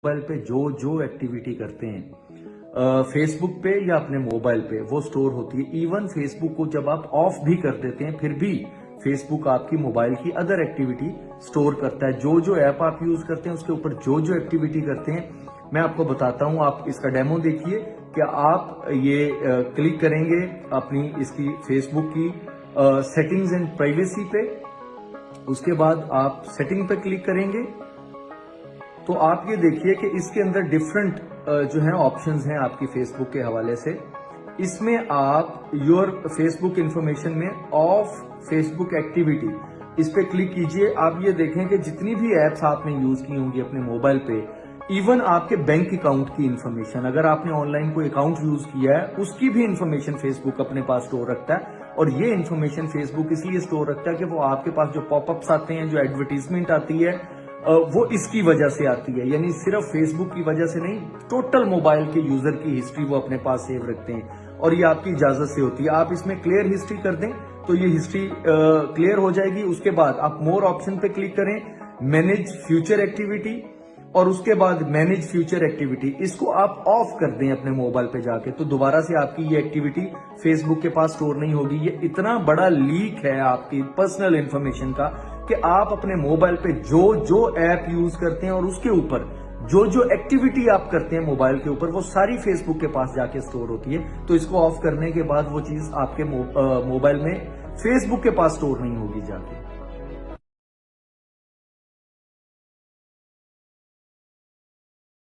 Mobile पे जो जो एक्टिविटी करते हैं फेसबुक पे या अपने मोबाइल पे, वो स्टोर होती है। इवन फेसबुक को जब आप ऑफ भी कर देते हैं फिर भी फेसबुक आपकी मोबाइल की अदर एक्टिविटी स्टोर करता है। जो जो ऐप आप यूज करते हैं उसके ऊपर जो जो एक्टिविटी करते हैं, मैं आपको बताता हूं। आप इसका डेमो देखिए कि आप ये क्लिक करेंगे अपनी इसकी फेसबुक की सेटिंग्स एंड प्राइवेसी पे। उसके बाद आप सेटिंग पे क्लिक करेंगे तो आप ये देखिए कि इसके अंदर डिफरेंट जो है ऑप्शंस हैं आपकी फेसबुक के हवाले से। इसमें आप योर फेसबुक इंफॉर्मेशन में ऑफ फेसबुक एक्टिविटी, इस पे क्लिक कीजिए। आप ये देखें कि जितनी भी एप्स आपने यूज की होंगी अपने मोबाइल पे, इवन आपके बैंक अकाउंट की इंफॉर्मेशन, अगर आपने ऑनलाइन कोई अकाउंट यूज किया है उसकी भी इंफॉर्मेशन फेसबुक अपने पास स्टोर रखता है। और ये इंफॉर्मेशन फेसबुक इसलिए स्टोर रखता है कि वो आपके पास जो पॉपअप्स आते हैं, जो एडवर्टीजमेंट आती है, वो इसकी वजह से आती है। यानी सिर्फ फेसबुक की वजह से नहीं, टोटल मोबाइल के यूजर की हिस्ट्री वो अपने पास सेव रखते हैं और ये आपकी इजाजत से होती है। आप इसमें क्लियर हिस्ट्री कर दें तो ये हिस्ट्री क्लियर हो जाएगी। उसके बाद आप मोर ऑप्शन पे क्लिक करें, मैनेज फ्यूचर एक्टिविटी, और उसके बाद मैनेज फ्यूचर एक्टिविटी, इसको आप ऑफ कर दें अपने मोबाइल पे जाके, तो दोबारा से आपकी ये एक्टिविटी फेसबुक के पास स्टोर नहीं होगी। ये इतना बड़ा लीक है आपकी पर्सनल इंफॉर्मेशन का कि आप अपने मोबाइल पे जो जो ऐप यूज करते हैं और उसके ऊपर जो जो एक्टिविटी आप करते हैं मोबाइल के ऊपर, वो सारी फेसबुक के पास जाके स्टोर होती है। तो इसको ऑफ करने के बाद वो चीज आपके मोबाइल में फेसबुक के पास स्टोर नहीं होगी जाके।